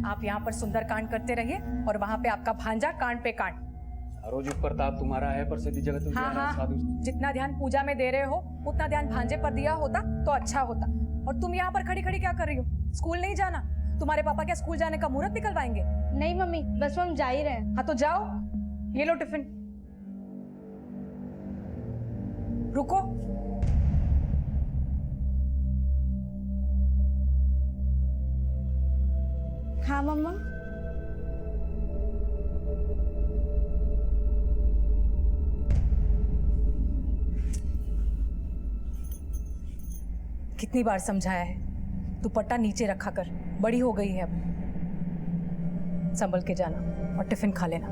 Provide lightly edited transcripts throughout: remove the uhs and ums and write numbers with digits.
आप यहाँ पर सुंदर कांड करते रहिए और वहाँ पे आपका भांजा कांड पे कांड। रोज प्रताप तुम्हारा है पर सदी जगत हाँ हाँ, जितना ध्यान पूजा में दे रहे हो उतना ध्यान भांजे पर दिया होता तो अच्छा होता। और तुम यहाँ पर खड़ी खड़ी क्या कर रही हो? स्कूल नहीं जाना? तुम्हारे पापा क्या स्कूल जाने का मुहूर्त निकलवाएंगे? नहीं मम्मी, बस हम जा ही रहे हैं। हाँ तो जाओ, ये लो टिफिन। रुको, हाँ मम्मा। कितनी बार समझाया है, दुपट्टा नीचे रखा कर, बड़ी हो गई है अब। संभल के जाना और टिफिन खा लेना,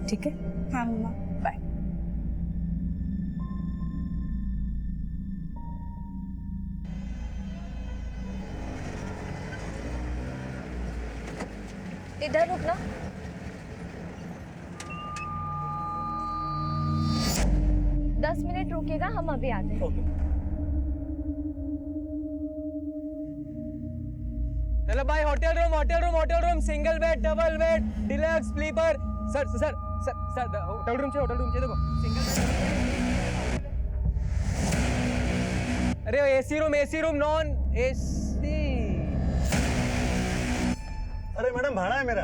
ठीक है? हाँ मम्मा। बाय। इधर रुकना। दस मिनट रुकेगा, हम अभी आते हैं। हेलो भाई, hotel room, single bed, double bed, deluxe, sleeper. Sir sir sir sir hotel room चाहिए देखो, सिंगल बेड। अरे एसी रूम नॉन एसी। अरे मैडम, भाड़ा है मेरा।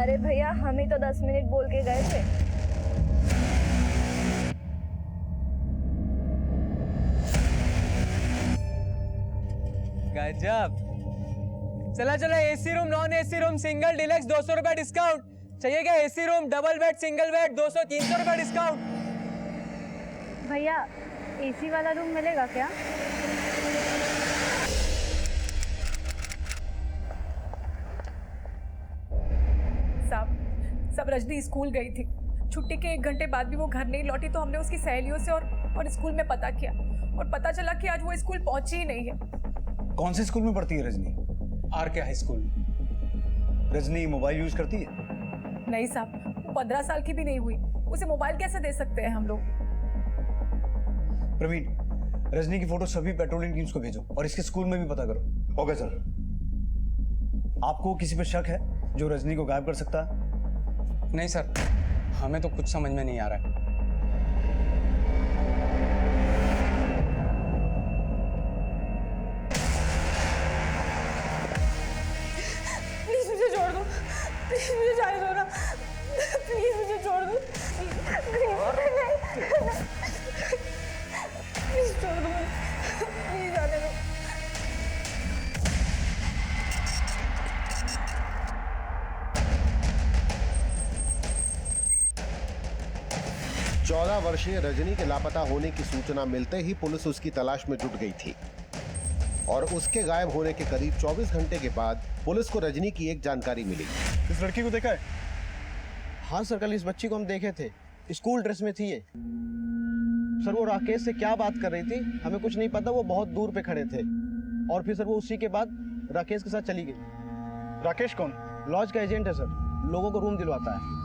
अरे भैया, हम ही तो 10 मिनट बोल के गए थे। गजब। चला AC room, non AC room, single, deluxe 200 रुपया डिस्काउंट। चाहिए क्या? AC room, double bed, single bed 200-300 रुपया डिस्काउंट। भैया, एसी वाला रूम मिलेगा क्या? सब रजनी स्कूल गई थी। छुट्टी के 1 घंटे बाद भी वो घर नहीं लौटी तो हमने उसकी सहेलियों से और स्कूल में पता किया और पता चला कि आज वो स्कूल पहुंची ही नहीं है। कौन से स्कूल में पढ़ती है Rajni? RK high school. Rajni mobile use करती है? नहीं साहब, वो 15 साल की भी नहीं हुई, उसे मोबाइल कैसे दे सकते हैं हम लोग? प्रवीण, रजनी की फोटो सभी पेट्रोलिंग टीम्स को भेजो और इसके स्कूल में भी पता करो। Okay sir. आपको किसी पे शक है जो रजनी को गायब कर सकता है? नहीं सर, हमें तो कुछ समझ में नहीं आ रहा है। प्लीज मुझे छोड़ दो, प्लीज मुझे जाने दो ना, प्लीज मुझे छोड़ दो, प्लीज छोड़ दो, प्लीज जाने दो। 14 वर्षीय रजनी के लापता होने की सूचना मिलते ही पुलिस उसकी तलाश में जुट गई थी और उसके गायब होने के करीब 24 घंटे के बाद पुलिस को रजनी की एक जानकारी मिली। इस लड़की को देखा है? हाँ सर, कल इस बच्ची को हम देखे थे, स्कूल ड्रेस में थी ये। सर वो राकेश से क्या बात कर रही थी हमें कुछ नहीं पता, वो बहुत दूर पे खड़े थे और फिर सर वो उसी के बाद राकेश के साथ चली गई। राकेश कौन? लॉज का एजेंट है सर, लोगों को रूम दिलवाता है।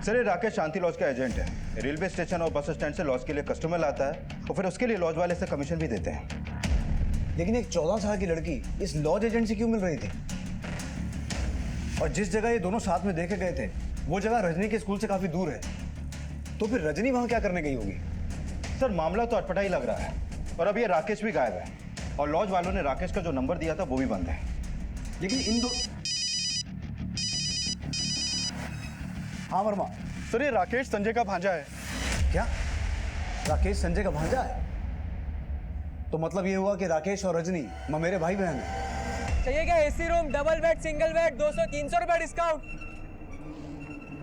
सर, ये राकेश शांति लॉज का एजेंट है। रेलवे स्टेशन और बस स्टैंड से लॉज के लिए कस्टमर लाता है और फिर उसके लिए लॉज वाले से कमीशन भी देते हैं। लेकिन एक 14 साल की लड़की इस लॉज एजेंट से क्यों मिल रही थी? और जिस जगह ये दोनों साथ में देखे गए थे वो जगह रजनी के स्कूल से काफी दूर है, तो फिर रजनी वहां क्या करने गई होगी? सर, मामला तो अटपटा ही लग रहा है और अब ये राकेश भी गायब है और लॉज वालों ने राकेश का जो नंबर दिया था वो भी बंद है। लेकिन इन दो हाँ वर्मा। सर, ये राकेश संजय का भांजा है। क्या राकेश संजय का भांजा है? तो मतलब ये हुआ कि राकेश और रजनी ममेरे भाई बहन हैं। चाहिए क्या AC room, double bed, single bed, 200-300 रुपए डिस्काउंट।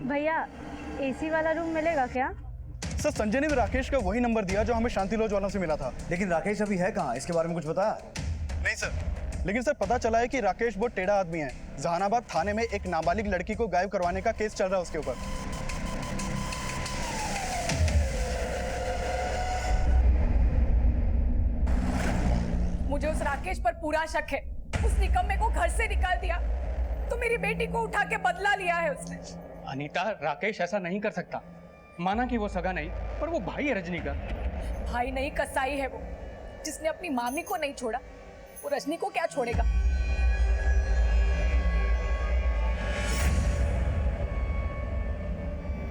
भैया एसी वाला रूम मिलेगा क्या? सर संजय ने भी राकेश का वही नंबर दिया जो हमें शांति लॉज वालों से मिला था। लेकिन राकेश अभी है कहाँ? इसके बारे में कुछ बताया? नहीं सर, लेकिन सर पता चला है कि राकेश बहुत टेढ़ा आदमी है। जहानाबाद थाने में एक नाबालिग लड़की को गायब करवाने का केस चल रहा है उसके ऊपर। मुझे उस राकेश पर पूरा शक है। उस निकम्मे को घर से निकाल दिया तो मेरी बेटी को उठा के बदला लिया है उसने। अनीता, राकेश ऐसा नहीं कर सकता। माना कि वो सगा नहीं, पर वो भाई है रजनी का। भाई नहीं, कसाई है वो। जिसने अपनी मामी को नहीं छोड़ा, वो रजनी को क्या छोड़ेगा?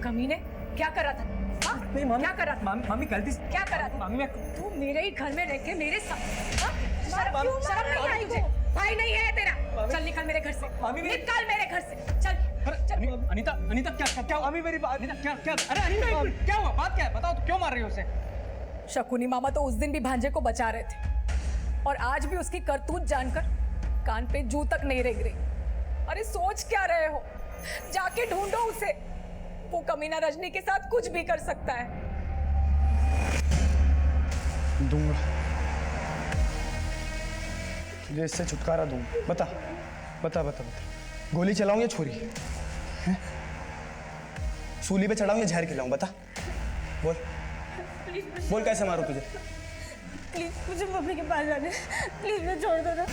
कमीने, क्या कर रहा था? हाँ? नहीं मामी, क्या कर रहा था? मामी गलती से क्या कर रहा था? मामी मैं तू मेरे ही घर में रह के मेरे साथ, हाँ? शर्म मामी, नहीं आई तुझे? भाई नहीं है तेरा। चल निकल मेरे घर से। मामी, निकल मेरे घर से। चल चल। अनीता, अनीता क्या हुआ? मामी मेरी बात। अनीता क्या? अरे अनीता, एक मिनट, क्या हुआ? बात क्या है? बताओ तो, क्यों मार रही हो उसे? शकुनी मामा तो उस दिन भी भांजे को बचा रहे थे और आज भी उसकी करतूत जानकर कान पे जू तक नहीं रेंग रही। अरे सोच क्या रहे हो? जाके ढूंढो उसे। वो कमीना रजनी के साथ कुछ भी कर सकता है। दूंगा, तुझे इससे छुटकारा दूंगा। बता बता बता बता, गोली चलाऊं या छुरी? हैं? सूली पे चढ़ाऊं या जहर खिलाऊं? बता, बोल बोल, कैसे मारूं तुझे? प्लीज मुझे मम्मी के पास जाने, प्लीज मैं छोड़ दो ना।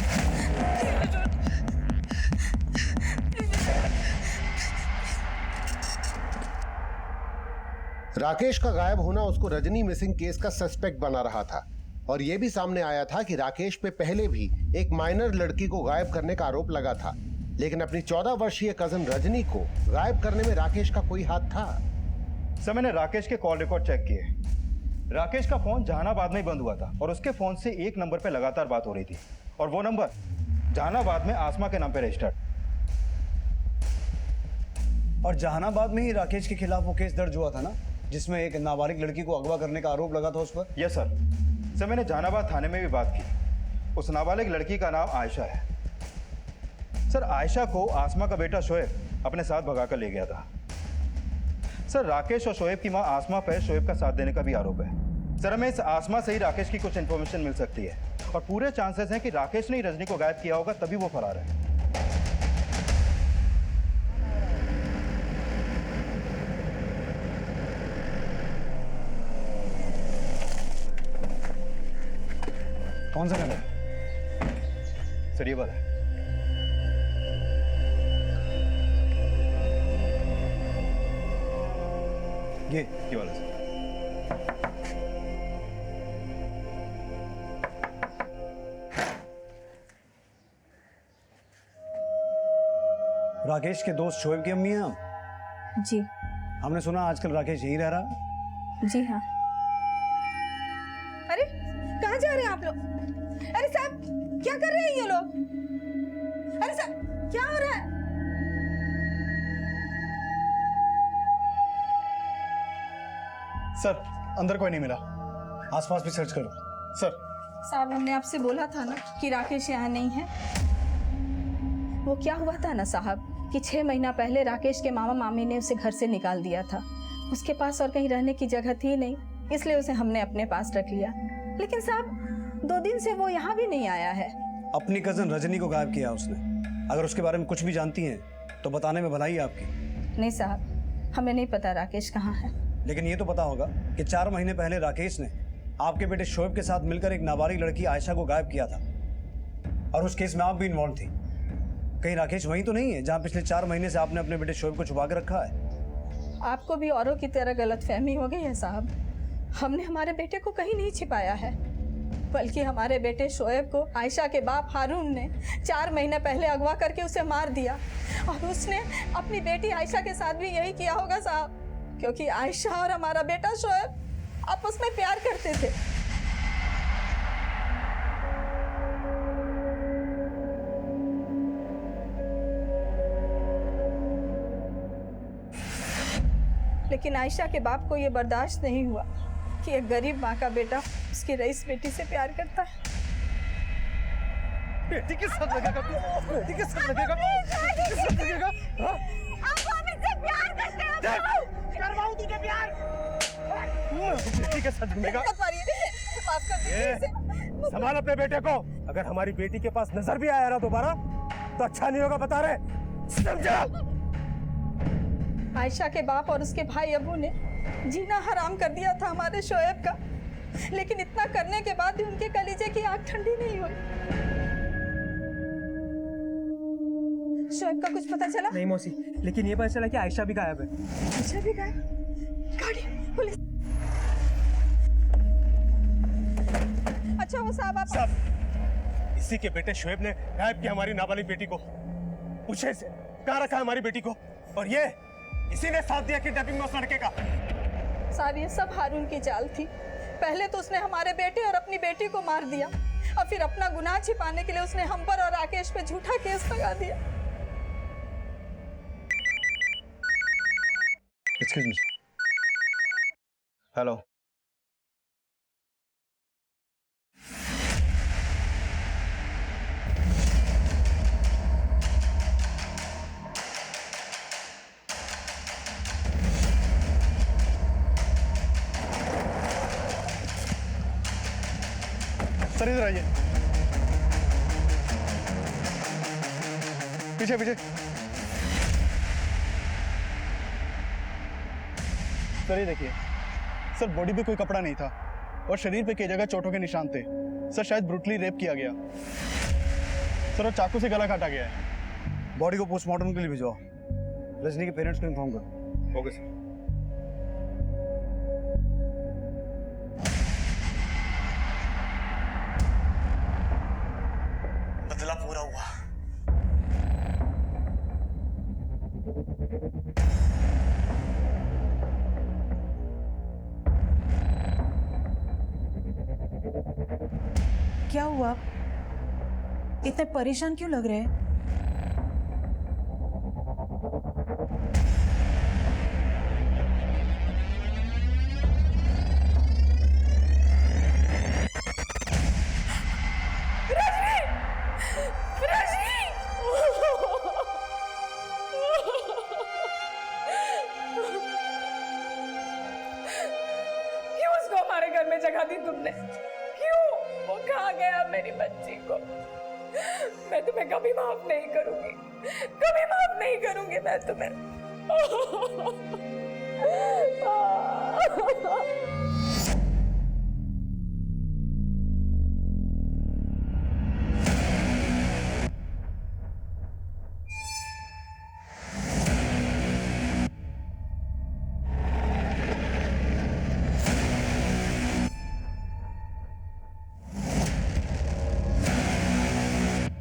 राकेश का गायब होना उसको रजनी मिसिंग केस का सस्पेक्ट बना रहा था और यह भी सामने आया था कि राकेश पे पहले भी एक माइनर लड़की को गायब करने का आरोप लगा था, लेकिन अपनी 14 वर्षीय कजन रजनी को गायब करने में राकेश का कोई हाथ था? सर मैंने राकेश के कॉल रिकॉर्ड चेक किए। राकेश का फोन जहानाबाद में ही बंद हुआ था और उसके फोन से एक नंबर पे लगातार बात हो रही थी और वो नंबर जहानाबाद में आसमा के नाम पे रजिस्टर्ड। और जहानाबाद में ही राकेश के खिलाफ वो केस दर्ज हुआ था ना, जिसमें एक नाबालिग लड़की को अगवा करने का आरोप लगा था उस पर? Yes sir. सर मैंने जहानाबाद थाने में भी बात की। उस नाबालिग लड़की का नाम आयशा है। सर आयशा को आसमा का बेटा शोएब अपने साथ भगाकर ले गया था। सर राकेश और शोएब की मां आसमा पर शोएब का साथ देने का भी आरोप है। सर हमें इस आसमा से ही राकेश की कुछ इन्फॉर्मेशन मिल सकती है और पूरे चांसेस हैं कि राकेश ने ही रजनी को गायब किया होगा, तभी वो फरार है। कौन सा कैमरा? सर ये वाला है। ये वाला सर। राकेश के दोस्त शोएब की अम्मी हैं आप? जी हमने सुना आजकल राकेश यहीं रह रहा। जी हाँ। अरे कहाँ जा रहे हैं आप लोग? अरे साहब क्या कर रहे हैं ये लोग? अरे साहब क्या हो रहा है? सर अंदर कोई नहीं मिला। आसपास भी सर्च करो। सर साहब हमने आपसे बोला था ना कि राकेश यहाँ नहीं है। वो क्या हुआ था ना साहब कि 6 महीना पहले राकेश के मामा मामी ने उसे घर से निकाल दिया था। उसके पास और कहीं रहने की जगह थी नहीं, इसलिए उसे हमने अपने पास रख लिया। लेकिन साहब 2 दिन से वो यहाँ भी नहीं आया है। अपनी कजन रजनी को गायब किया उसने। अगर उसके बारे में कुछ भी जानती हैं तो बताने में भलाई है आपकी। नहीं साहब, हमें नहीं पता राकेश कहाँ है। लेकिन ये तो पता होगा कि 4 महीने पहले राकेश ने आपके बेटे शोएब के साथ मिलकर एक नाबालिग लड़की आयशा को गायब किया था और उस केस में आप भी इन्वॉल्व थी। कहीं राकेश वहीं तो नहीं है जहां पिछले 4 महीने से आपने अपने बेटे शोएब को छुपा कर रखा है? आपको भी औरों की तरह गलतफहमी हो गई है साहब। हमने हमारे बेटे को कहीं नहीं छिपाया है, बल्कि हमारे बेटे शोएब को आयशा के बाप हारून ने 4 महीने पहले अगवा करके उसे मार दिया। और उसने अपनी बेटी आयशा के साथ भी यही किया होगा साहब, क्योंकि आयशा और हमारा बेटा शोएब आपस में प्यार करते थे। लेकिन आयशा के बाप को यह बर्दाश्त नहीं हुआ कि एक गरीब माँ का बेटा उसकी रईस बेटी से प्यार करता है। बेटी के साथ लगेगा तू, बेटी के साथ लगेगा, बेटी के साथ लगेगा, हाँ? हम इससे प्यार करते हैं। करवाऊं तुझे प्यार? बेटी के साथ लगेगा। मत मारिए, माफ कर दीजिए इसे। संभाल अपने बेटे को। अगर हमारी बेटी के पास नजर भी आया ना दोबारा तो अच्छा नहीं होगा, बता रहे, समझा? आयशा के बाप और उसके भाई अबू ने जीना हराम कर दिया था हमारे शोएब का, लेकिन इतना करने के बाद भी उनके कलीजे की आग ठंडी नहीं हुई। शोएब का कुछ पता चला? नहीं मौसी, लेकिन ये पता चला कि आयशा भी गायब है। आयशा भी गायब? गाड़ी, पुलिस। अच्छा वो साहब आप इसी के बेटे शोएब ने गायब किया हमारी नाबालिग बेटी को। पूछे से कहाँ रखा है हमारी बेटी को, और ये इसी ने साथ दिया किडनैपिंग में उस लड़के का। साहब ये सब हारून की चाल थी। पहले तो उसने हमारे बेटे और अपनी बेटी को मार दिया, और फिर अपना गुनाह छिपाने के लिए उसने हम पर और राकेश पे झूठा केस लगा दिया। Excuse me. हेलो। सर इधर आइए, पीछे पीछे। सर ये देखिए, सर बॉडी पे कोई कपड़ा नहीं था और शरीर पे कई जगह चोटों के निशान थे। सर शायद ब्रूटली रेप किया गया। सर और चाकू से गला काटा गया है। बॉडी को पोस्टमार्टम के लिए भिजवाओ। रजनी के पेरेंट्स को इन्फॉर्म करो। Okay sir. बदला पूरा हुआ। क्या हुआ? इतने परेशान क्यों लग रहे हैं? क्यों उसको हमारे घर में जगह दी तुमने? क्यों? वो खा गया मेरी बच्ची को। मैं तुम्हें कभी माफ नहीं करूंगी, कभी माफ नहीं करूंगी मैं तुम्हें।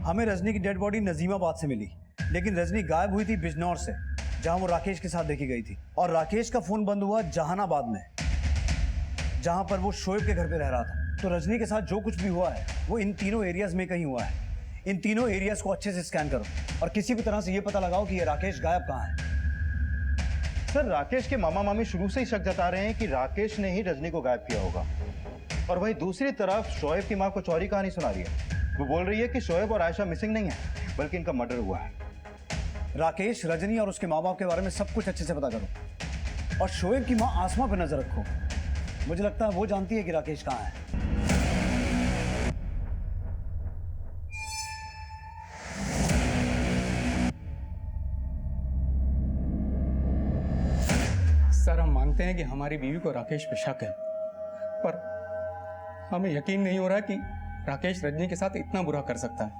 हमें रजनी की डेड बॉडी नजीमाबाद से मिली, लेकिन रजनी गायब हुई थी बिजनौर से, जहां वो राकेश के साथ देखी गई थी। और राकेश का फोन बंद हुआ जहानाबाद में, जहां पर वो शोएब के घर पे रह रहा था। तो रजनी के साथ जो कुछ भी हुआ है वो इन तीनों एरियाज में कहीं हुआ है। इन तीनों एरियाज को अच्छे से स्कैन करो और किसी भी तरह से ये पता लगाओ कि ये राकेश गायब कहाँ है। सर राकेश के मामा मामी शुरू से ही शक जता रहे हैं कि राकेश ने ही रजनी को गायब किया होगा। और वहीं दूसरी तरफ शोएब की माँ कुछ और ही कहानी सुना रही है। वो बोल रही है कि शोएब और आयशा मिसिंग नहीं है, बल्कि इनका मर्डर हुआ है। राकेश, रजनी और उसके माँ बाप के बारे में सब कुछ अच्छे से पता करो, और शोएब की माँ आसमा पर नजर रखो। मुझे लगता है वो जानती है कि राकेश कहाँ है। सर हम मानते हैं कि हमारी बीवी को राकेश पे शक है, पर हमें यकीन नहीं हो रहा कि राकेश रजनी के साथ इतना बुरा कर सकता है।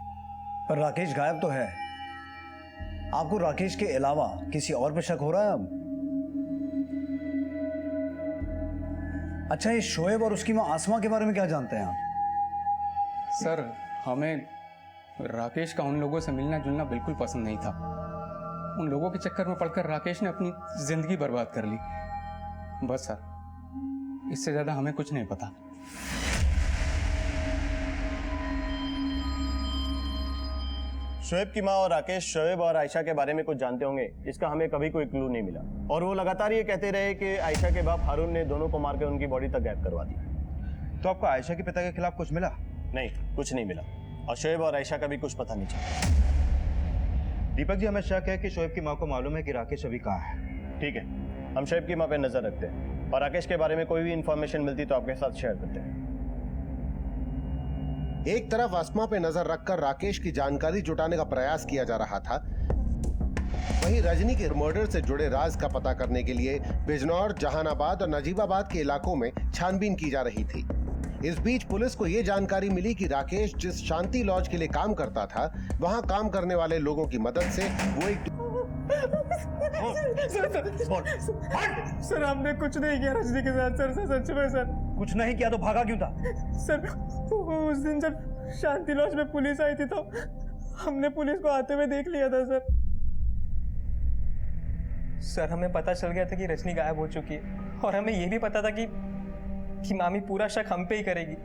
पर राकेश गायब तो है। आपको राकेश के अलावा किसी और पे शक हो रहा है अब? अच्छा, ये शोएब और उसकी माँ आसमा के बारे में क्या जानते हैं आप? सर हमें राकेश का उन लोगों से मिलना जुलना बिल्कुल पसंद नहीं था। उन लोगों के चक्कर में पड़कर राकेश ने अपनी जिंदगी बर्बाद कर ली। बस सर, इससे ज्यादा हमें कुछ नहीं पता। शोएब की माँ और राकेश शोएब और आयशा के बारे में कुछ जानते होंगे, इसका हमें कभी कोई क्लू नहीं मिला। और वो लगातार ये कहते रहे कि आयशा के बाप हारून ने दोनों को मार के उनकी बॉडी तक गायब करवा दी। तो आपको आयशा के पिता के खिलाफ कुछ मिला? नहीं, कुछ नहीं मिला। और शोएब और आयशा का भी कुछ पता नहीं चला। दीपक जी, हमें शक है कि शोएब की माँ को मालूम है कि राकेश अभी कहाँ है। ठीक है, हम शोएब की माँ पे नजर रखते हैं और राकेश के बारे में कोई भी इंफॉर्मेशन मिलती तो आपके साथ शेयर करते हैं। एक तरफ अस्मा पे नजर रखकर राकेश की जानकारी जुटाने का प्रयास किया जा रहा था, वहीं रजनी के मर्डर से जुड़े राज का पता करने के लिए बिजनौर, जहानाबाद और नजीबाबाद के इलाकों में छानबीन की जा रही थी। इस बीच पुलिस को यह जानकारी मिली कि राकेश जिस शांति लॉज के लिए काम करता था, वहां काम करने वाले लोगों की मदद से वो एक सर हमने कुछ नहीं किया रजनी के साथ सर, सच में सर। कुछ नहीं किया तो भागा क्यों था? सर उस दिन जब शांति लॉज में पुलिस आई थी तो हमने पुलिस को आते हुए देख लिया था सर। सर हमें पता चल गया था कि रजनी गायब हो चुकी है और हमें यह भी पता था कि मामी पूरा शक हम पे ही करेगी,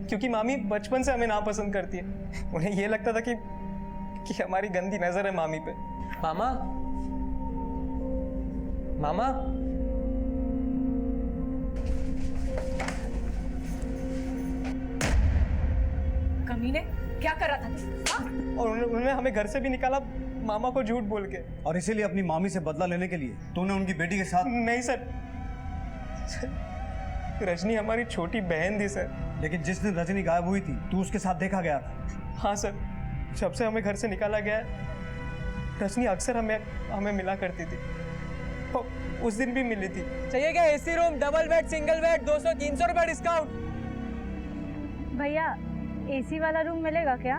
क्योंकि मामी बचपन से हमें नापसंद करती है। उन्हें यह लगता था कि हमारी गंदी नजर है मामी पे। मामा मामा कमीने, क्या कर रहा था तू? हाँ? और उन्होंने हमें घर से भी निकाला मामा को झूठ बोल के। और इसीलिए अपनी मामी से बदला लेने के लिए तूने उनकी बेटी के साथ? नहीं सर, रजनी हमारी छोटी बहन थी सर। लेकिन जिस दिन रजनी गायब हुई थी तू उसके साथ देखा गया था। हाँ सर, जब से हमें घर से निकाला गया है रजनी अक्सर हमें मिला करती थी। उस दिन भी मिली थी। चाहिए क्या AC room, double bed, single bed, 200-300 रुपए डिस्काउंट। भैया एसी वाला रूम मिलेगा क्या?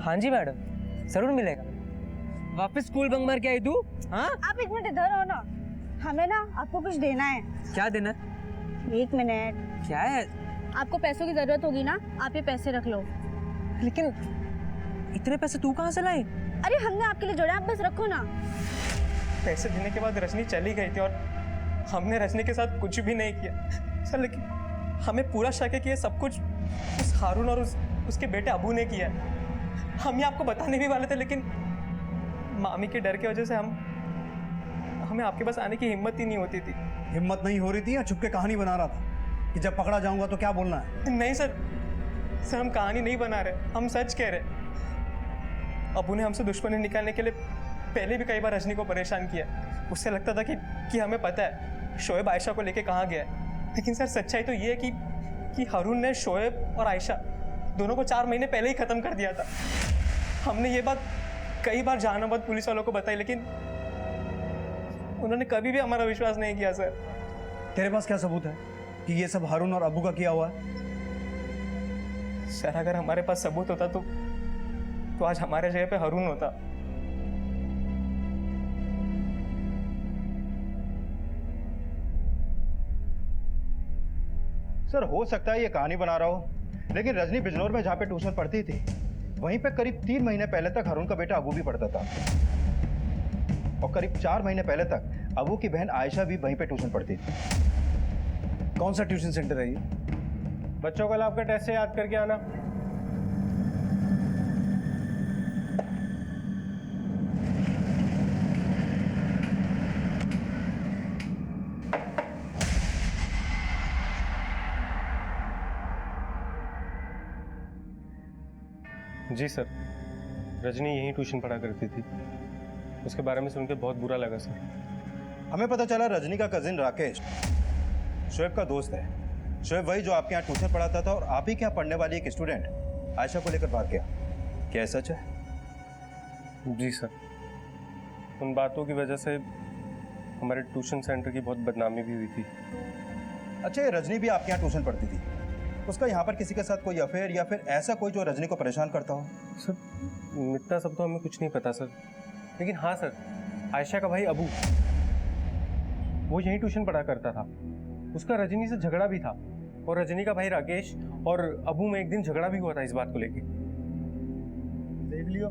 हाँ जी मैडम, जरूर मिलेगा। वापस स्कूल बंक मार के आई तू? हाँ? आप एक मिनट इधर हो ना, हमें ना आपको कुछ देना है। क्या देना? एक मिनट। क्या है? आपको पैसों की जरूरत होगी ना, आप ये पैसे रख लो। लेकिन इतने पैसे तू कहाँ से लाई? अरे हमने आपके लिए जोड़े, आप बस रखो ना। पैसे देने के बाद रजनी चली गई थी और हमने रजनी के साथ कुछ भी नहीं किया सर। लेकिन हमें पूरा शक है कि ये सब कुछ उस हारून और उसके बेटे अबू ने किया है। हम ये आपको बताने भी वाले थे, लेकिन मामी के डर की वजह से हमें आपके पास आने की हिम्मत ही नहीं होती थी। हिम्मत नहीं हो रही थी या चुपके कहानी बना रहा था कि जब पकड़ा जाऊंगा तो क्या बोलना है? नहीं सर, हम कहानी नहीं बना रहे, हम सच कह रहे। अबू ने हमसे दुश्मनी निकालने के लिए पहले भी कई बार रजनी को परेशान किया। उससे लगता था कि हमें पता है शोएब आयशा को लेके कहाँ गया है। लेकिन सर सच्चाई तो ये है कि हारून ने शोएब और आयशा दोनों को 4 महीने पहले ही ख़त्म कर दिया था। हमने ये बात कई बार जहानाबाद पुलिस वालों को बताई, लेकिन उन्होंने कभी भी हमारा विश्वास नहीं किया सर। तेरे पास क्या सबूत है कि ये सब हारून और अबू का किया हुआ है? सर अगर हमारे पास सबूत होता तो आज हमारे जगह पे हारून होता। सर हो सकता है ये कहानी बना रहा हो, लेकिन रजनी बिजनौर में जहाँ पे ट्यूशन पढ़ती थी वहीं पे करीब 3 महीने पहले तक हारून का बेटा अबू भी पढ़ता था, और करीब 4 महीने पहले तक अबू की बहन आयशा भी वहीं पे ट्यूशन पढ़ती थी। कौन सा ट्यूशन सेंटर है ये? बच्चों को आपका टेस्ट से याद करके आना। जी सर, रजनी यहीं ट्यूशन पढ़ा करती थी। उसके बारे में सुनकर बहुत बुरा लगा सर। हमें पता चला रजनी का कजिन राकेश शोएब का दोस्त है। शोएब वही जो आपके यहाँ ट्यूशन पढ़ाता था और आप ही के यहाँ पढ़ने वाली एक स्टूडेंट आयशा को लेकर भाग गया। क्या सच है? जी सर, उन बातों की वजह से हमारे ट्यूशन सेंटर की बहुत बदनामी भी हुई थी। अच्छा, ये रजनी भी आपके यहाँ ट्यूशन पढ़ती थी, उसका यहाँ पर किसी के साथ कोई अफेयर या फिर ऐसा कोई जो रजनी को परेशान करता हो? सर इतना सब तो हमें कुछ नहीं पता सर, लेकिन हाँ सर, आयशा का भाई अबू वो यहीं ट्यूशन पढ़ा करता था। उसका रजनी से झगड़ा भी था, और रजनी का भाई राकेश और अबू में एक दिन झगड़ा भी हुआ था इस बात को लेके। देख लियो,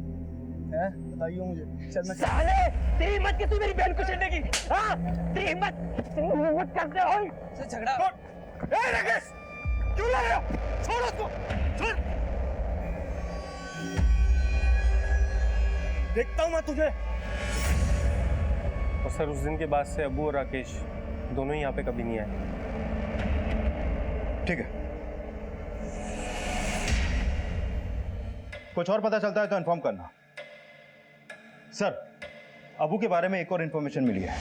है बताइए मुझे। चल मैं साले, तेरी हिम्मत कैसे मेरी बहन को छेड़ने की? हाँ, तेरी हिम्मत कैसे हुई? झगड़ा। ए राकेश, क्यों लड़ रहे हो? छोड़ उसको, छोड़। देखता हूं मैं तुझे। और सर उस दिन के बाद से अबू और राकेश दोनों ही यहाँ पे कभी नहीं आए। ठीक है, कुछ और पता चलता है तो इन्फॉर्म करना। सर, अबू के बारे में एक और इन्फॉर्मेशन मिली है।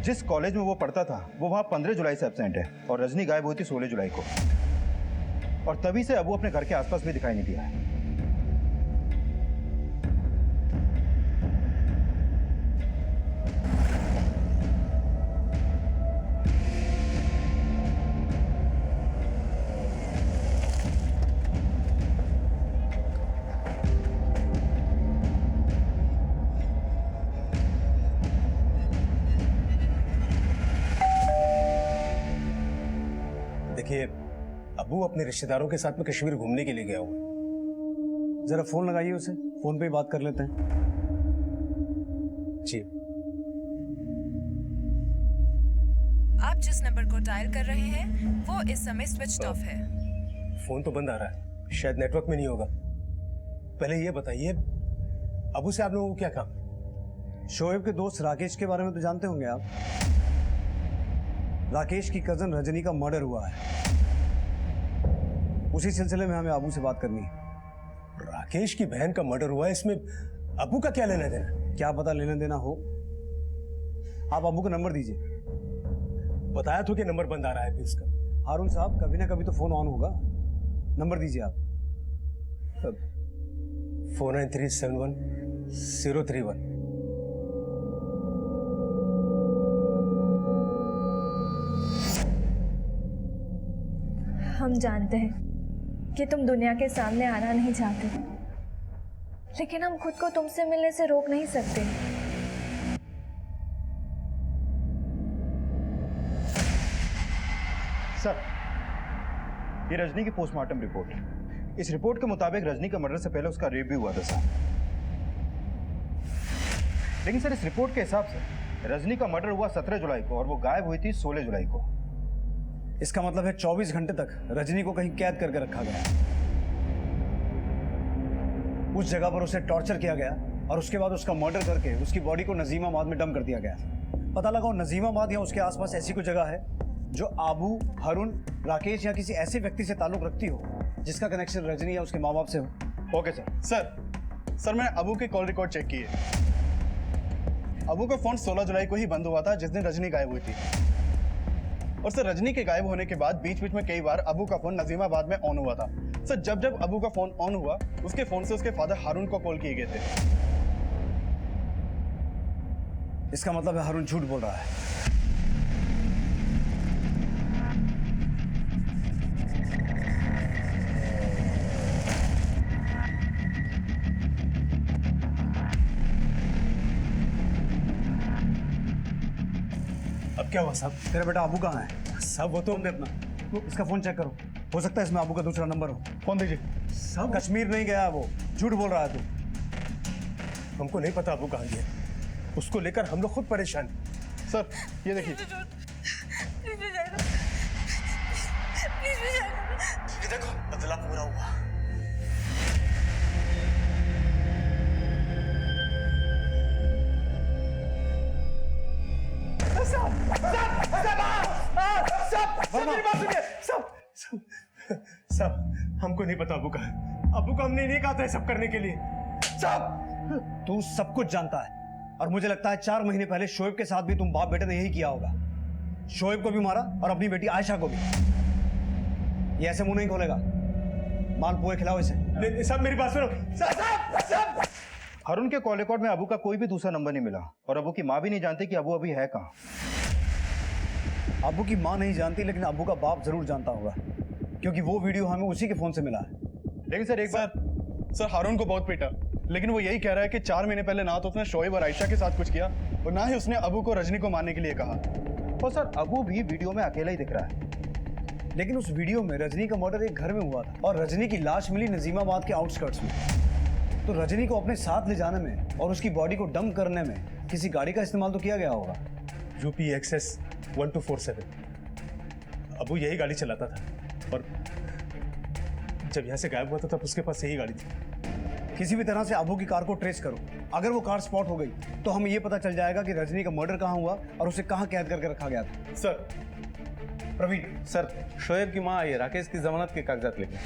जिस कॉलेज में वो पढ़ता था वो वहाँ 15 जुलाई से एब्सेंट है और रजनी गायब हुई थी 16 जुलाई को, और तभी से अबू अपने घर के आसपास भी दिखाई नहीं दिया है। देखिए, अबू अपने रिश्तेदारों के साथ में कश्मीर घूमने के लिए गया हुआ है। जरा फोन लगाइए उसे, फोन पे ही बात कर लेते हैं। जी। आप जिस नंबर को डायल कर रहे हैं वो इस समय स्विच ऑफ है। फोन तो बंद आ रहा है, शायद नेटवर्क में नहीं होगा। पहले ये बताइए, अबू से आप लोगों को क्या काम? शोएब के दोस्त राकेश के बारे में तो जानते होंगे आप। राकेश की कजन रजनी का मर्डर हुआ है, उसी सिलसिले में हमें अबू से बात करनी है। राकेश की बहन का मर्डर हुआ है, इसमें अबू का क्या लेना देना? क्या पता लेना देना हो। आप अबू का नंबर दीजिए। बताया तो कि नंबर बंद आ रहा है इसका। हारून साहब, कभी ना कभी तो फोन ऑन होगा। नंबर दीजिए आप। 49371031। हम जानते हैं कि तुम दुनिया के सामने आना नहीं चाहते, लेकिन हम खुद को तुमसे मिलने से रोक नहीं सकते। सर, ये रजनी की पोस्टमार्टम रिपोर्ट। इस रिपोर्ट के मुताबिक रजनी का मर्डर से पहले उसका रेप भी हुआ था सर। लेकिन सर, इस रिपोर्ट के हिसाब से रजनी का मर्डर हुआ 17 जुलाई को और वो गायब हुई थी 16 जुलाई को। इसका मतलब है 24 घंटे तक रजनी को कहीं कैद करके रखा गया, उस जगह पर उसे टॉर्चर किया गया और उसके बाद उसका मर्डर करके उसकी बॉडी को नजीमाबाद में डंप कर दिया गया। पता लगा नजीमाबाद या उसके आसपास ऐसी कोई जगह है जो आबू, हरुण, राकेश या किसी ऐसे व्यक्ति से ताल्लुक रखती हो जिसका कनेक्शन रजनी या उसके माँ बाप से हो। Okay sir. सर मैंने अबू के कॉल रिकॉर्ड चेक किए। अबू का फोन 16 जुलाई को ही बंद हुआ था, जिस दिन रजनी गायब हुई थी। और सर, रजनी के गायब होने के बाद बीच बीच में कई बार अबू का फोन नजीमाबाद में ऑन हुआ था। सर, जब जब अबू का फोन ऑन हुआ, उसके फोन से उसके फादर हारून को कॉल किए गए थे। इसका मतलब है हारून झूठ बोल रहा है। अब क्या हुआ साहब? तेरा बेटा अबू कहाँ है? साहब वो तो अपना इसका फोन चेक करो, हो सकता है इसमें अबू का दूसरा नंबर हो। फोन दीजिए। साहब कश्मीर नहीं गया, वो झूठ बोल रहा है तू। हमको नहीं पता अबू कहाँ गया, उसको लेकर हम लोग खुद परेशान। सर ये देखिए, देखो बदला पूरा हुआ। सब हमको नहीं पता अबू का है। अबू को हमने नहीं कहा था सब करने के लिए। सब तू सब कुछ जानता है और मुझे लगता है 4 महीने पहले शोएब के साथ भी तुम बाप बेटे ने यही किया होगा। शोएब को भी मारा और अपनी बेटी आयशा को भी। ये ऐसे मुंह नहीं खोलेगा। माल पुए खिलाओ इसे। सब मेरी बात सुनो। हारून के कॉल रिकॉर्ड में अबू का कोई भी दूसरा नंबर नहीं मिला और अबू की माँ भी नहीं जानती कि अबू अभी है कहाँ। अबू की माँ नहीं जानती, लेकिन अबू का बाप जरूर जानता होगा, क्योंकि वो वीडियो हमें उसी के फोन से मिला है। लेकिन सर एक बार सर हारून को बहुत पीटा, लेकिन वो यही कह रहा है कि 4 महीने पहले ना तो उसने शोएब और आयशा के साथ कुछ किया और ना ही उसने अबू को रजनी को मारने के लिए कहा। और सर अबू भी वीडियो में अकेला ही दिख रहा है। लेकिन उस वीडियो में रजनी का मर्डर एक घर में हुआ था और रजनी की लाश मिली नजीमाबाद के आउटस्कर्ट्स में। तो रजनी को अपने साथ ले जाने में और उसकी बॉडी को डंप करने में किसी गाड़ी का इस्तेमाल तो किया गया होगा। UP access 1247। अबू यही गाड़ी चलाता था और जब यहाँ से गायब हुआ था तब उसके पास यही गाड़ी थी। किसी भी तरह से अबू की कार को ट्रेस करो। अगर वो कार स्पॉट हो गई तो हमें ये पता चल जाएगा कि रजनी का मर्डर कहाँ हुआ और उसे कहाँ कैद करके रखा गया था। सर प्रवीण सर, शोएब की माँ आई है राकेश की जमानत के कागजात लेके।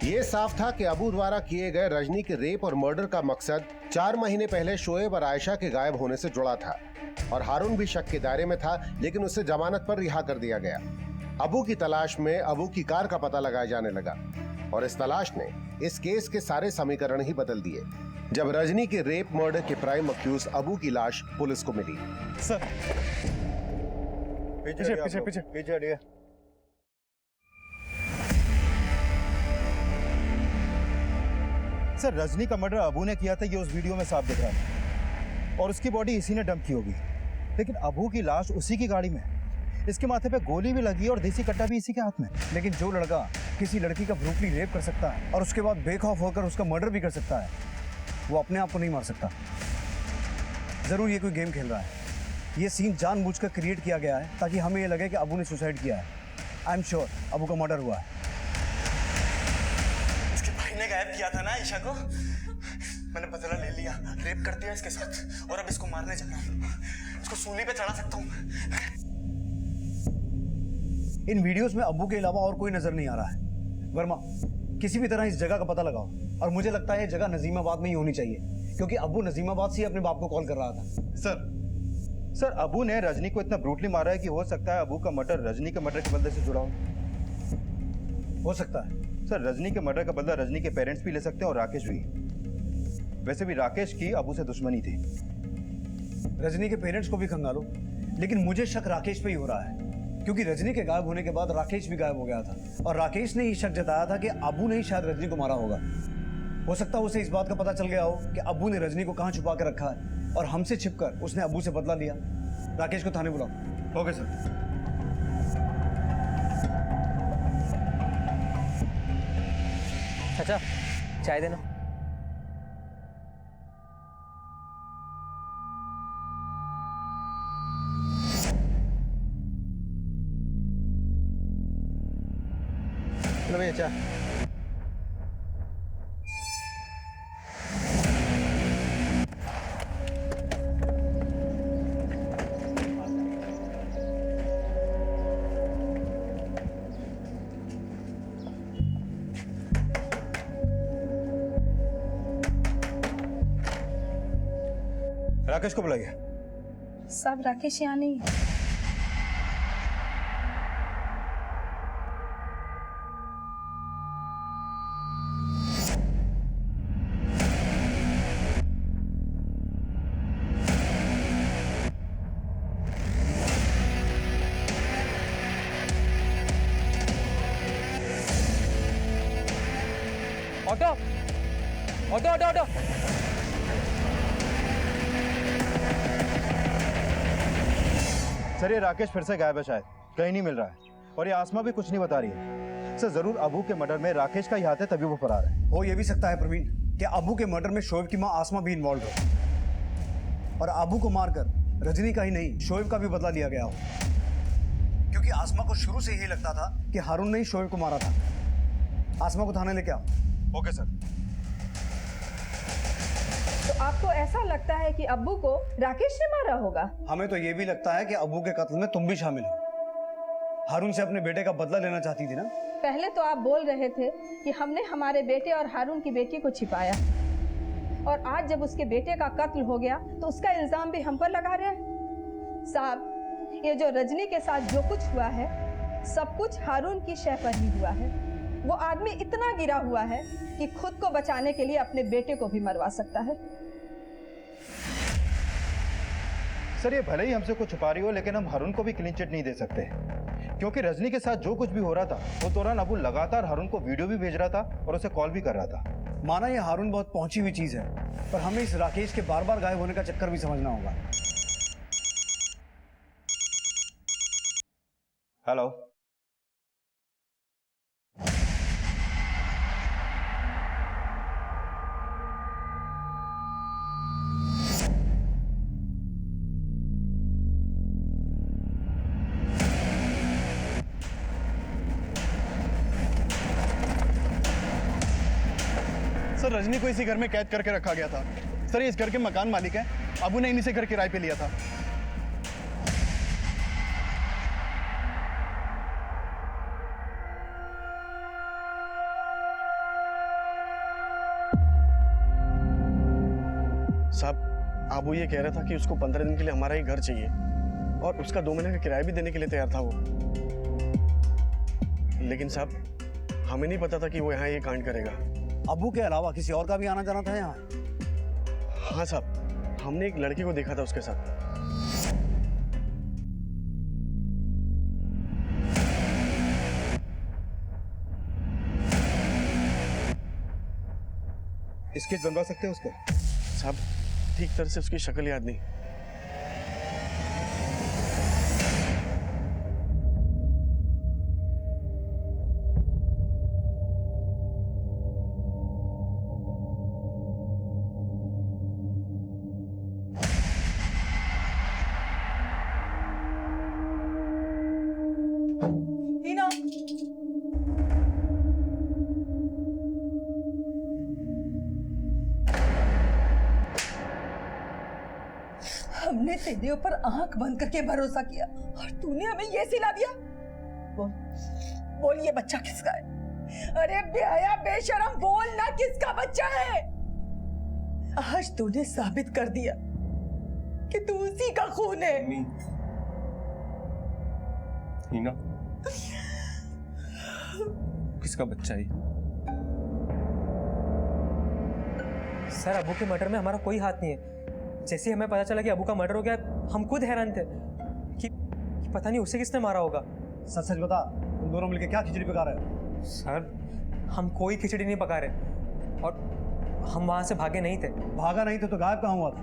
ये साफ था कि अबू द्वारा किए गए रजनी के रेप और मर्डर का मकसद 4 महीने पहले शोएब और आयशा के गायब होने से जुड़ा था और हारून भी शक के दायरे में था, लेकिन उसे जमानत पर रिहा कर दिया गया। अबू की तलाश में अबू की कार का पता लगाया जाने लगा और इस तलाश ने इस केस के सारे समीकरण ही बदल दिए जब रजनी के रेप मर्डर के प्राइम अक्यूज अबू की लाश पुलिस को मिली। सर पीछे पीछे पीछे पीछे हटिए। सर रजनी का मर्डर अबू ने किया था, ये उस वीडियो में साफ दिख रहा है और उसकी बॉडी इसी ने डंप की होगी, लेकिन अबू की लाश उसी की गाड़ी में है। इसके माथे पे गोली भी लगी है और देसी कट्टा भी इसी के हाथ में। लेकिन जो लड़का किसी लड़की का ब्रूटली रेप कर सकता है और उसके बाद बेखौफ होकर उसका मर्डर भी कर सकता है, वो अपने आप को नहीं मार सकता। जरूर ये कोई गेम खेल रहा है। ये सीन जानबूझकर क्रिएट किया गया है ताकि हमें ये लगे कि अबू ने सुसाइड किया है। आई एम श्योर अबू का मर्डर हुआ है। इसके भाई ने गायब किया था ना आयशा को, मैंने बदला ले लिया, रेप कर दिया इसके साथ और अब इसको मारने जा रहा हूं। इसको सूली पे चढ़ा सकता हूं। इन वीडियोस में अबू के अलावा और कोई नजर नहीं आ रहा है। वर्मा, किसी भी तरह इस जगह का पता लगाओ और मुझे लगता है ये जगह नजीमाबाद में ही होनी चाहिए क्योंकि अबू नजीमाबाद से ही अपने बाप को कॉल कर रहा था। सर अबू ने रजनी को इतना ब्रूटली मारा है कि हो सकता है अबू का मर्डर रजनी के मर्डर के बदले से जुड़ा हो सकता है। सर रजनी के मर्डर का बदला रजनी के पेरेंट्स भी ले सकते हैं और राकेश भी। वैसे भी राकेश की अबू से दुश्मनी थी। रजनी के पेरेंट्स को भी खंगालो, लेकिन मुझे शक राकेश पे ही हो रहा है क्योंकि रजनी के गायब होने के बाद राकेश भी गायब हो गया था और राकेश ने ही शक जताया था कि अबू ने ही शायद रजनी को मारा होगा। हो सकता है उसे इस बात का पता चल गया हो कि अबू ने रजनी को कहाँ छुपा के रखा है और हमसे छिपकर उसने अबू से बदला लिया। राकेश को थाने बुलाओ। Okay sir. चाचा चाय देना। चलो भैया चाय। राकेश को बुलाइए। सब राकेश यहाँ नहीं है। Auto auto auto auto. Sir ये राकेश फिर से गायब है, शायद कहीं नहीं मिल रहा है और ये आसमा भी कुछ नहीं बता रही है। सर जरूर अबू के मर्डर में राकेश का ही हाथ है, तभी वो फरार है। हो ये भी सकता है प्रवीण कि अबू के मर्डर में शोएब की मां आसमा भी इन्वॉल्व हो और अबू को मारकर रजनी का ही नहीं शोएब का भी बदला लिया गया हो क्योंकि आसमा को शुरू से यही लगता था कि हारून ने ही शोएब को मारा था। आसमा को थाने लेके आओ। Okay sir. तो आपको ऐसा लगता है कि अब्बू को राकेश ने मारा होगा? हमें तो ये भी लगता है कि अबू के कत्ल में तुम भी शामिल हो। हारून से अपने बेटे का बदला लेना चाहती थी ना? पहले तो आप बोल रहे थे कि हमने हमारे बेटे और हारून की बेटी को छिपाया और आज जब उसके बेटे का कत्ल हो गया तो उसका इल्जाम भी हम पर लगा रहे हैं। साहब, ये जो रजनी के साथ जो कुछ हुआ है सब कुछ हारून की शय पर ही हुआ है। वो आदमी इतना गिरा हुआ है कि खुद को बचाने के लिए अपने बेटे को भी मरवा सकता है। सर ये भले ही हमसे कुछ छुपा रही हो, लेकिन हम हारून को भी क्लीन चिट नहीं दे सकते क्योंकि रजनी के साथ जो कुछ भी हो रहा था उस दौरान अबू लगातार हारून को वीडियो भी भेज रहा था और उसे कॉल भी कर रहा था। माना ये हारून बहुत पहुंची हुई चीज है, पर हमें इस राकेश के बार बार गायब होने का चक्कर भी समझना होगा। हेलो। सर रजनी को इसी घर में कैद करके रखा गया था। सर ये इस घर के मकान मालिक हैं, अबू ने इन्हीं से घर किराए पे लिया था। साहब अबू ये कह रहा था कि उसको 15 दिन के लिए हमारा ही घर चाहिए और उसका 2 महीने का किराया भी देने के लिए तैयार था वो। लेकिन साहब हमें नहीं पता था कि वो यहाँ ये कांड करेगा। अबू के अलावा किसी और का भी आना जाना था यहाँ? हाँ साहब, हमने एक लड़की को देखा था उसके साथ। स्केच बनवा सकते हैं उसका? साहब ठीक तरह से उसकी शक्ल याद नहीं। हिना, हमने तेरे ऊपर आंख बंद करके भरोसा किया और तूने हमें ये सिला दिया। बोल बोल, ये बच्चा किसका है? अरे बेहया बेशरम, बोल ना किसका बच्चा है। आज तूने साबित कर दिया कि तू उसी का खून है। हीना, किसका बच्चा है? सर अबू के मर्डर में हमारा कोई हाथ नहीं है। जैसे ही हमें पता चला कि अबू का मर्डर हो गया, हम खुद हैरान थे कि पता नहीं उसे किसने मारा होगा। सच सच बता, तुम दोनों मिलकर क्या खिचड़ी पका रहे हो? सर हम कोई खिचड़ी नहीं पका रहे और हम वहां से भागे नहीं थे। भागा नहीं थे तो गायब कहाँ हुआ था?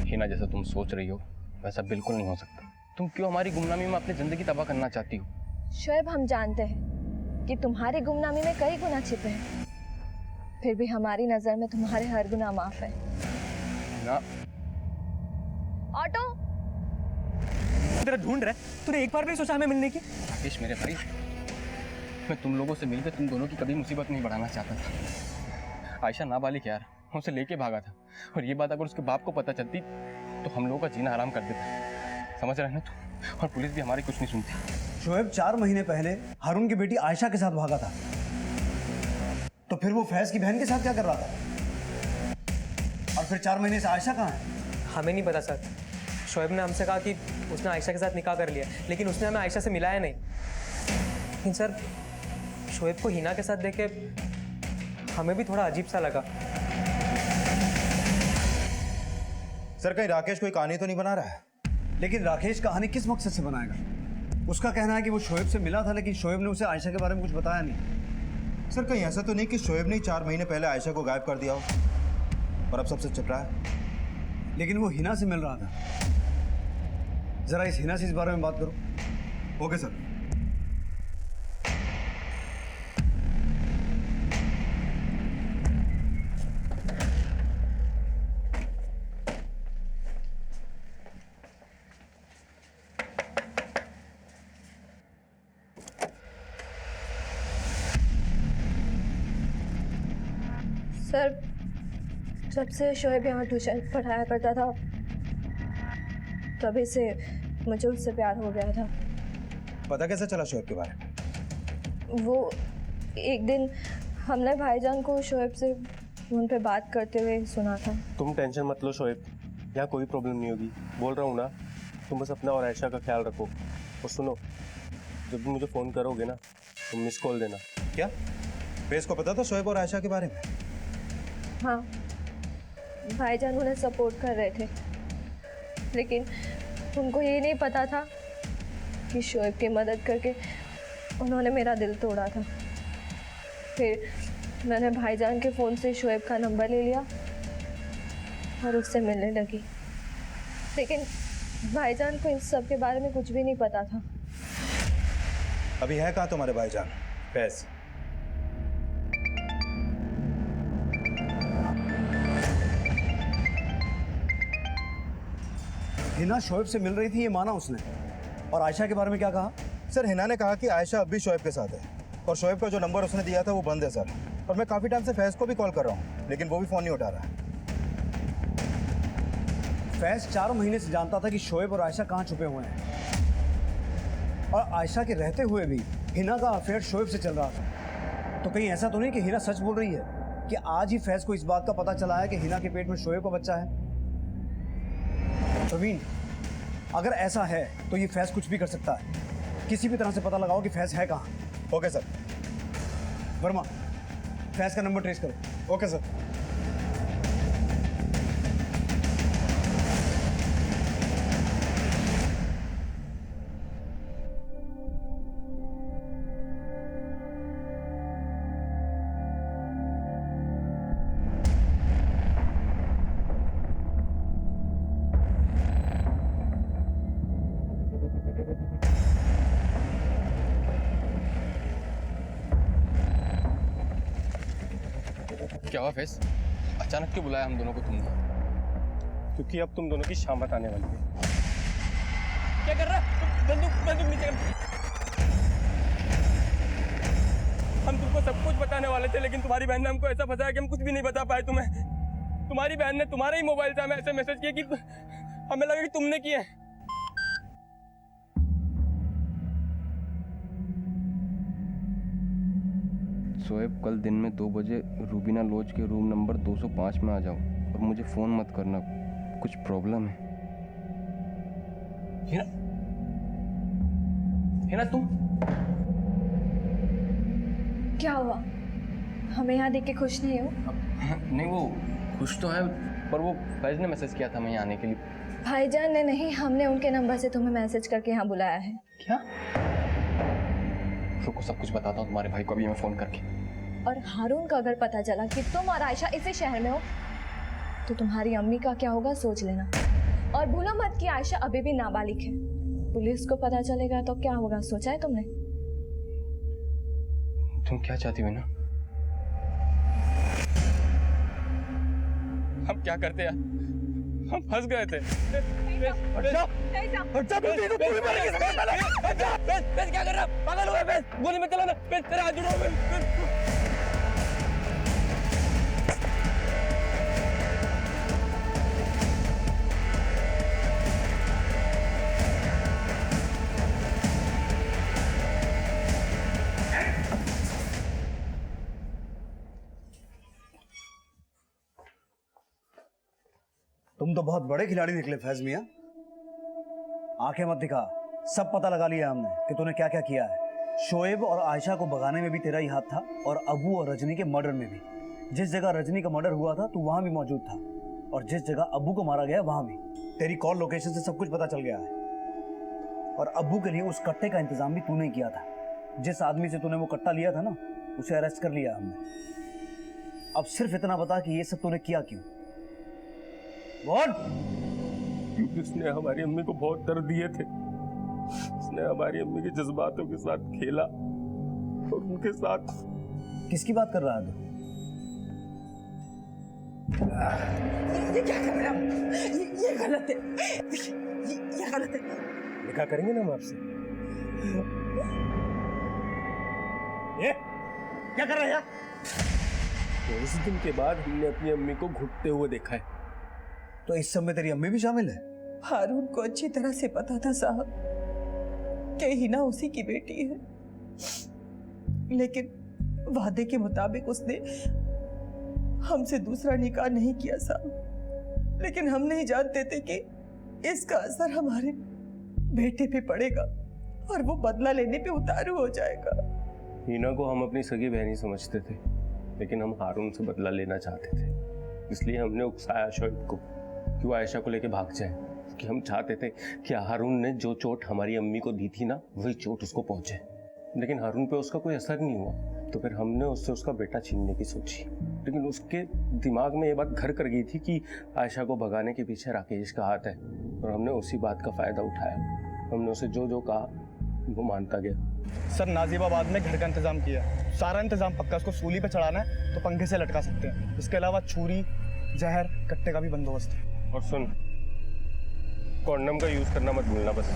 हिना, जैसा तुम सोच रही हो वैसा बिल्कुल नहीं हो सकता। तुम क्यों हमारी गुमनामी में अपनी जिंदगी तबाह करना चाहती हो? शोएब, हम जानते हैं कि तुम्हारी गुमनामी में कई गुनाह छिपे हैं, फिर भी हमारी नजर में तुम्हारे हर गुनाह माफ है। ना ऑटो, तेरा ढूंढ रहा है, तूने एक बार भी सोचा हमें मिलने की? राकेश मेरे भाई, मैं तुम लोगों से मिलकर तुम दोनों की कभी मुसीबत नहीं बढ़ाना चाहता था। आयशा नाबालिग यार, मैं उसे लेके भागा था और ये बात अगर उसके बाप को पता चलती तो हम लोगों का जीना हराम कर देता। समझ रहे हैं ना तू? और पुलिस भी हमारी कुछ नहीं सुनती। शोएब 4 महीने पहले हारून की बेटी आयशा के साथ भागा था, तो फिर वो फैज की बहन के साथ क्या कर रहा था? और फिर 4 महीने से आयशा कहाँ है? हमें नहीं पता सर। शोएब ने हमसे कहा कि उसने आयशा के साथ निकाह कर लिया, लेकिन उसने हमें आयशा से मिलाया नहीं। लेकिन सर शोएब को हिना के साथ देखे हमें भी थोड़ा अजीब सा लगा। सर कहीं राकेश कोई कहानी तो नहीं बना रहा है? लेकिन राकेश कहानी किस मकसद से बनाएगा? उसका कहना है कि वो शोएब से मिला था, लेकिन शोएब ने उसे आयशा के बारे में कुछ बताया नहीं। सर कहीं ऐसा तो नहीं कि शोएब ने 4 महीने पहले आयशा को गायब कर दिया हो और अब सब सच छिप रहा है? लेकिन वो हिना से मिल रहा था। जरा इस हिना से इस बारे में बात करो। Okay sir. सर जब से शोएब यहाँ ट्यूशन पढ़ाया करता था तभी से मुझे उससे प्यार हो गया था। पता कैसे चला शोएब के बारे में? वो एक दिन हमने भाईजान को शोएब से फोन पे बात करते हुए सुना था। तुम टेंशन मत लो शोएब, यहाँ कोई प्रॉब्लम नहीं होगी। बोल रहा हूँ ना, तुम बस अपना और आयशा का ख्याल रखो। और सुनो, जब भी मुझे फ़ोन करोगे ना तो मिस कॉल देना। क्या फेस को पता था शोएब और आयशा के बारे में? हाँ, भाईजान उन्हें सपोर्ट कर रहे थे, लेकिन उनको ये नहीं पता था कि शोएब की मदद करके उन्होंने मेरा दिल तोड़ा था। फिर मैंने भाईजान के फ़ोन से शोएब का नंबर ले लिया और उससे मिलने लगी, लेकिन भाईजान को इस सब के बारे में कुछ भी नहीं पता था। अभी है कहाँ तुम्हारे भाईजान? फैज हिना शोएब से मिल रही थी, ये माना उसने। और आयशा के बारे में क्या कहा? सर हिना ने कहा कि आयशा अब भी शोएब के साथ है और शोएब का जो नंबर उसने दिया था वो बंद है सर। और मैं काफ़ी टाइम से फैज को भी कॉल कर रहा हूँ, लेकिन वो भी फ़ोन नहीं उठा रहा है। फैज 4 महीने से जानता था कि शोएब और आयशा कहाँ छुपे हुए हैं, और आयशा के रहते हुए भी हिना का अफेयर शोएब से चल रहा था, तो कहीं ऐसा तो नहीं कि हिना सच बोल रही है कि आज ही फैज को इस बात का पता चला है कि हिना के पेट में शोएब का बच्चा है? प्रवीण, अगर ऐसा है तो ये फैज कुछ भी कर सकता है। किसी भी तरह से पता लगाओ कि फैज है कहाँ। Okay sir. वर्मा, फैज का नंबर ट्रेस करो। Okay sir. क्या हुआ फैज? अचानक क्यों बुलाया हम दोनों को तुमने? क्योंकि अब तुम दोनों की शामत आने वाली है। क्या कर रहा है? बंदूक नीचे कर। हम तुमको सब कुछ बताने वाले थे, लेकिन तुम्हारी बहन ने हमको ऐसा फंसाया कि हम कुछ भी नहीं बता पाए तुम्हें। तुम्हारी बहन ने तुम्हारे ही मोबाइल से हमें ऐसे मैसेज किए कि हमें लगा कि तुमने किए हैं। शोएब, कल दिन में 2 बजे रूबीना लॉज के रूम नंबर 205 में आ जाओ और मुझे फ़ोन मत करना, कुछ प्रॉब्लम है। हिना तुम? क्या हुआ? हमें यहाँ देख के खुश नहीं हो? नहीं, वो खुश तो है, पर वो फैज ने मैसेज किया था मैं यहाँ आने के लिए। भाईजान ने नहीं, हमने उनके नंबर से तुम्हें मैसेज करके यहाँ बुलाया है। क्या? रुको, सब कुछ बताता हूँ तुम्हारे भाई को अभी मैं फ़ोन करके। और हारून का अगर पता चला कि तुम और आयशा इसी शहर में हो तो तुम्हारी अम्मी का क्या होगा सोच लेना। और भूलो मत कि आयशा अभी भी नाबालिग है। पुलिस को पता चलेगा तो क्या होगा, सोचा है तुमने? तुम क्या चाहती हो ना? हम क्या करते हैं? हम फंस गए थे। क्या कर रहा? पागल हो गया? गोली में चला ना, तेरे हाथ जुड़ो। तुम तो बहुत बड़े खिलाड़ी निकले फैज मियां। आंखें मत दिखा, सब पता लगा लिया हमने कि तूने क्या क्या किया है। शोएब और आयशा को भगाने में भी तेरा ही हाथ था, और अबू और रजनी के मर्डर में भी। जिस जगह रजनी का मर्डर हुआ था तू वहां भी मौजूद था, और जिस जगह अबू को मारा गया वहां भी। तेरी कॉल लोकेशन से सब कुछ पता चल गया है। और अबू के लिए उस कट्टे का इंतजाम भी तूने किया था। जिस आदमी से तूने वो कट्टा लिया था ना, उसे अरेस्ट कर लिया हमने। अब सिर्फ इतना बता कि ये सब तूने किया क्यों? क्योंकि उसने हमारी अम्मी को बहुत दर्द दिए थे। उसने हमारी अम्मी के जज्बातों के साथ खेला और उनके साथ। किसकी बात कर रहा है तू? ये क्या कर रहा है? ये गलत है। ये गलत है। लिखा करेंगे ना हम आपसे। ये क्या कर रहा है यार? तो उस दिन के बाद हमने अपनी अम्मी को घुटते हुए देखा है। तो इस सब में तेरी अम्मी भी शामिल है? हारून को अच्छी तरह से पता था साहब कि हिना उसी की बेटी है, लेकिन वादे के मुताबिक उसने हमसे दूसरा निकाह नहीं किया साहब। लेकिन हम नहीं जानते थे कि इसका असर हमारे बेटे पे पड़ेगा और वो बदला लेने पे उतारू हो जाएगा। हिना को हम अपनी सगी बहनी समझते थे, लेकिन हम हारून से बदला लेना चाहते थे। इसलिए हमने उकसाया शोएब को कि वो आयशा को लेके भाग जाए, कि हम चाहते थे कि हारून ने जो चोट हमारी अम्मी को दी थी ना, वही चोट उसको पहुंचे। लेकिन हारून पे उसका कोई असर नहीं हुआ, तो फिर हमने उससे उसका बेटा छीनने की सोची। लेकिन उसके दिमाग में ये बात घर कर गई थी कि आयशा को भगाने के पीछे राकेश का हाथ है, और हमने उसी बात का फ़ायदा उठाया। हमने उसे जो जो कहा वो मानता गया। सर, नाजिबाबाद में घर का इंतजाम किया, सारा इंतजाम पक्का। उसको सूली पे चढ़ाना है तो पंखे से लटका सकते हैं। इसके अलावा छुरी, जहर, कट्टे का भी बंदोबस्त है। और सुन, कॉन्डम का यूज़ करना मत भूलना बस।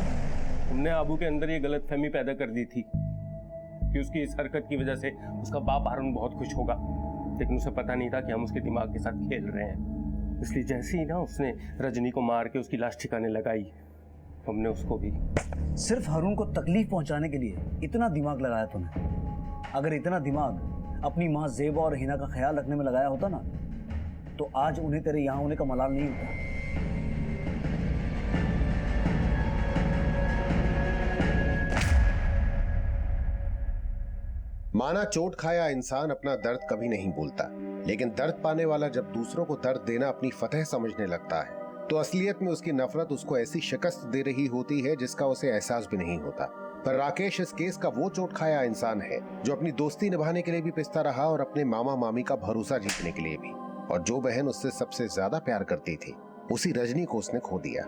हमने आबू के अंदर ये गलतफहमी पैदा कर दी थी कि उसकी इस हरकत की वजह से उसका बाप हारून बहुत खुश होगा, लेकिन उसे पता नहीं था कि हम उसके दिमाग के साथ खेल रहे हैं। इसलिए जैसे ही ना उसने रजनी को मार के उसकी लाश ठिकाने लगाई, हमने उसको भी। सिर्फ हारून को तकलीफ पहुंचाने के लिए इतना दिमाग लगाया तूने। अगर इतना दिमाग अपनी माँ ज़ेबा और हिना का ख्याल रखने में लगाया होता ना, तो आज उन्हें तेरे यहाँ होने का मलाल नहीं होता। माना चोट खाया इंसान अपना दर्द कभी नहीं भूलता, लेकिन दर्द पाने वाला जब दूसरों को दर्द देना अपनी फतह समझने लगता है तो असलियत में उसकी नफरत उसको ऐसी शिकस्त दे रही होती है जिसका उसे एहसास भी नहीं होता। पर राकेश इस केस का वो चोट खाया इंसान है जो अपनी दोस्ती निभाने के लिए भी पिसता रहा और अपने मामा मामी का भरोसा जीतने के लिए भी। और जो बहन उससे सबसे ज्यादा प्यार करती थी, उसी रजनी को उसने खो दिया।